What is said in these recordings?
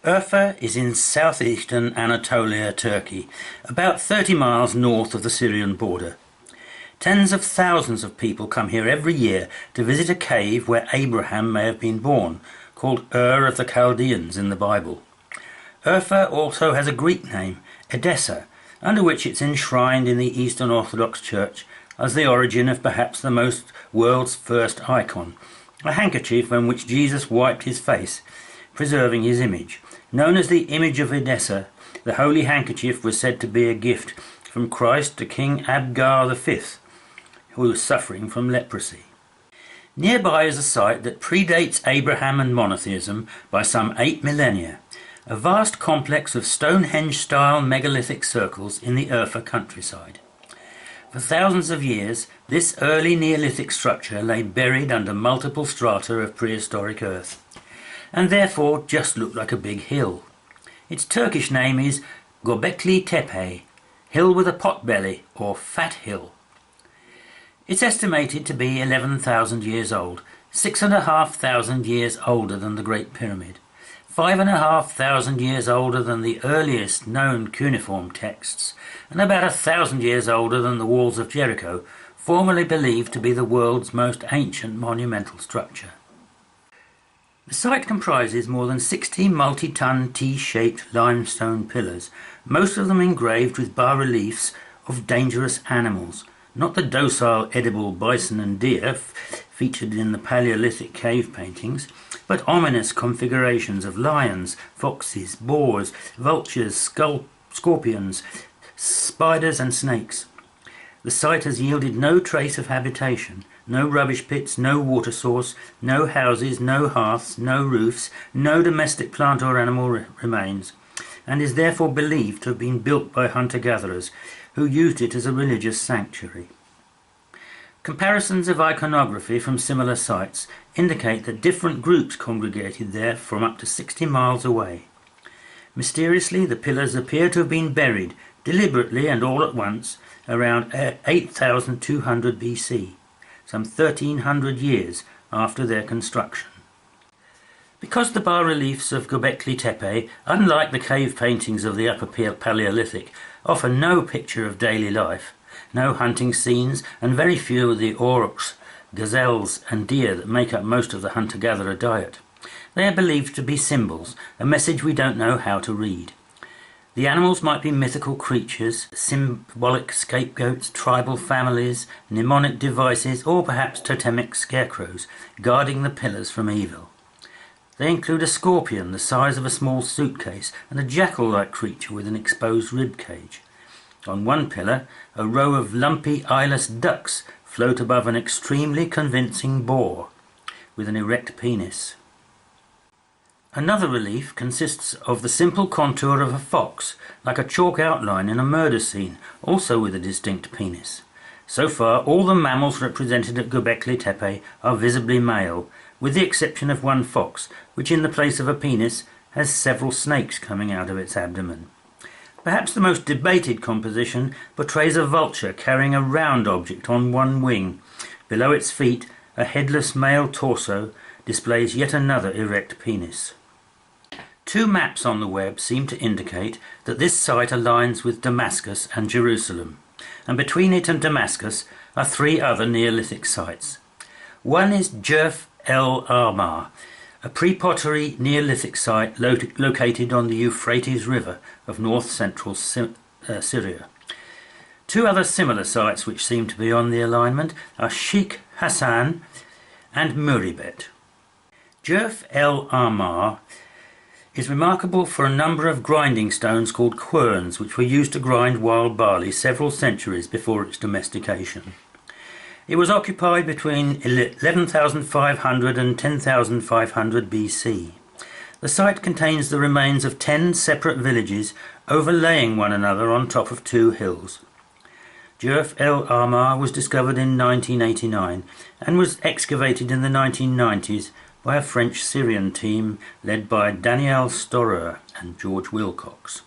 Urfa is in southeastern Anatolia, Turkey, about 30 miles north of the Syrian border. Tens of thousands of people come here every year to visit a cave where Abraham may have been born, called Ur of the Chaldeans in the Bible. Urfa also has a Greek name, Edessa, under which it's enshrined in the Eastern Orthodox Church as the origin of perhaps the world's first icon, a handkerchief on which Jesus wiped his face, preserving his image. Known as the image of Edessa, the holy handkerchief was said to be a gift from Christ to King Abgar V, who was suffering from leprosy. Nearby is a site that predates Abraham and monotheism by some 8 millennia, a vast complex of Stonehenge-style megalithic circles in the Urfa countryside. For thousands of years, this early Neolithic structure lay buried under multiple strata of prehistoric earth, and therefore just looked like a big hill. Its Turkish name is Gobekli Tepe, hill with a potbelly, or fat hill. It's estimated to be 11,000 years old, 6,500 years older than the Great Pyramid, 5,500 years older than the earliest known cuneiform texts, and about 1,000 years older than the walls of Jericho, formerly believed to be the world's most ancient monumental structure. The site comprises more than 60 multi-ton T-shaped limestone pillars, most of them engraved with bas-reliefs of dangerous animals, not the docile edible bison and deer featured in the Paleolithic cave paintings, but ominous configurations of lions, foxes, boars, vultures, scorpions, spiders and snakes. The site has yielded no trace of habitation. No rubbish pits, no water source, no houses, no hearths, no roofs, no domestic plant or animal remains, and is therefore believed to have been built by hunter-gatherers who used it as a religious sanctuary. Comparisons of iconography from similar sites indicate that different groups congregated there from up to 60 miles away. Mysteriously, the pillars appear to have been buried, deliberately and all at once, around 8,200 BC. Some 1,300 years after their construction. Because the bas-reliefs of Gobekli Tepe, unlike the cave paintings of the Upper Paleolithic, offer no picture of daily life, no hunting scenes, and very few of the aurochs, gazelles and deer that make up most of the hunter-gatherer diet, they are believed to be symbols, a message we don't know how to read. The animals might be mythical creatures, symbolic scapegoats, tribal families, mnemonic devices, or perhaps totemic scarecrows, guarding the pillars from evil. They include a scorpion the size of a small suitcase and a jackal-like creature with an exposed rib cage. On one pillar, a row of lumpy eyeless ducks float above an extremely convincing boar with an erect penis. Another relief consists of the simple contour of a fox, like a chalk outline in a murder scene, also with a distinct penis. So far, all the mammals represented at Gobekli Tepe are visibly male, with the exception of one fox, which in the place of a penis has several snakes coming out of its abdomen. Perhaps the most debated composition portrays a vulture carrying a round object on one wing. Below its feet, a headless male torso displays yet another erect penis. Two maps on the web seem to indicate that this site aligns with Damascus and Jerusalem, and between it and Damascus are three other Neolithic sites. One is Jerf el Ahmar, a pre-pottery Neolithic site located on the Euphrates River of north-central Syria. Two other similar sites which seem to be on the alignment are Sheikh Hassan and Muribet. Jerf el Ahmar is remarkable for a number of grinding stones called querns, which were used to grind wild barley several centuries before its domestication. It was occupied between 11,500 and 10,500 BC. The site contains the remains of 10 separate villages overlaying one another on top of two hills. Jerf el Ahmar was discovered in 1989 and was excavated in the 1990s by a French-Syrian team led by Daniel Storeur and George Wilcox.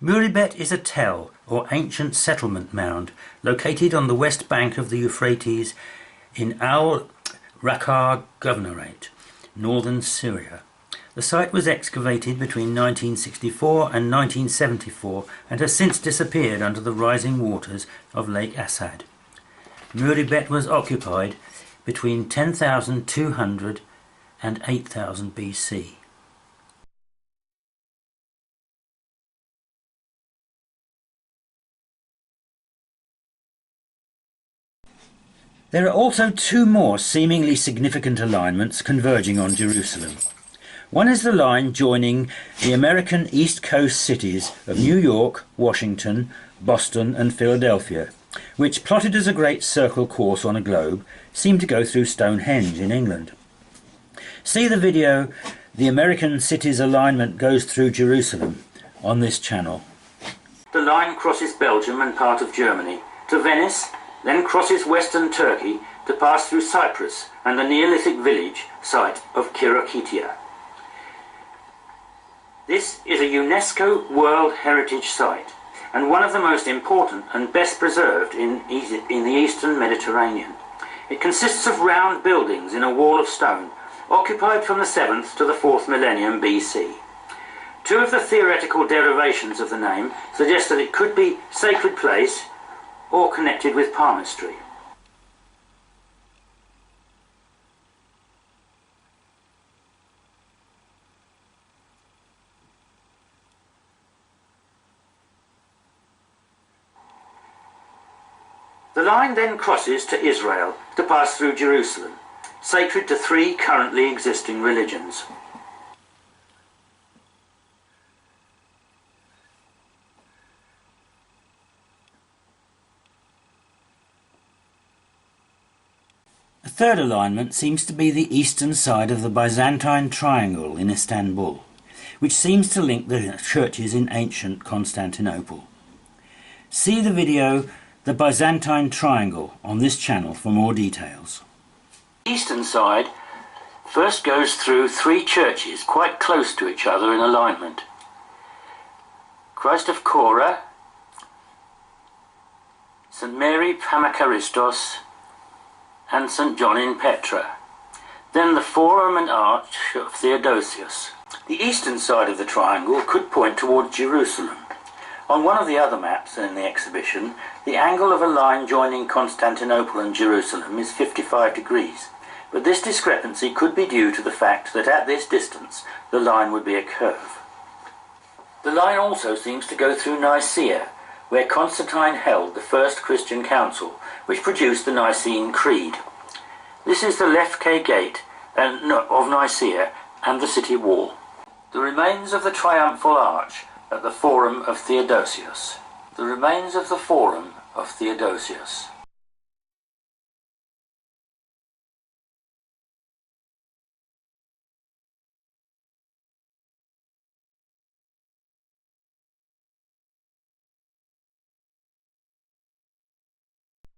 Muribet is a tell, or ancient settlement mound, located on the west bank of the Euphrates in Al-Raqqa Governorate, northern Syria. The site was excavated between 1964 and 1974 and has since disappeared under the rising waters of Lake Assad. Muribet was occupied between 10,200 and 8,000 BC. There are also two more seemingly significant alignments converging on Jerusalem. One is the line joining the American East Coast cities of New York, Washington, Boston and Philadelphia, which, plotted as a great circle course on a globe, seem to go through Stonehenge in England. See the video "The American Cities Alignment Goes Through Jerusalem" on this channel. The line crosses Belgium and part of Germany to Venice, then crosses western Turkey to pass through Cyprus and the Neolithic village site of Kirakitia. This is a UNESCO World Heritage Site and one of the most important and best preserved in the Eastern Mediterranean. It consists of round buildings in a wall of stone, occupied from the 7th to the 4th millennium BC. Two of the theoretical derivations of the name suggest that it could be sacred place or connected with palmistry. The line then crosses to Israel to pass through Jerusalem, sacred to three currently existing religions. A third alignment seems to be the eastern side of the Byzantine Triangle in Istanbul, which seems to link the churches in ancient Constantinople. See the video "The Byzantine Triangle" on this channel for more details. The eastern side first goes through three churches quite close to each other in alignment: Christ of Korah, St Mary Pamakaristos and St John in Petra, then the Forum and Arch of Theodosius. The eastern side of the triangle could point toward Jerusalem. On one of the other maps in the exhibition, the angle of a line joining Constantinople and Jerusalem is 55 degrees, but this discrepancy could be due to the fact that at this distance the line would be a curve. The line also seems to go through Nicaea, where Constantine held the first Christian council, which produced the Nicene Creed. This is the Lefke Gate of Nicaea and the city wall. The remains of the triumphal arch at the Forum of Theodosius. The remains of the Forum of Theodosius.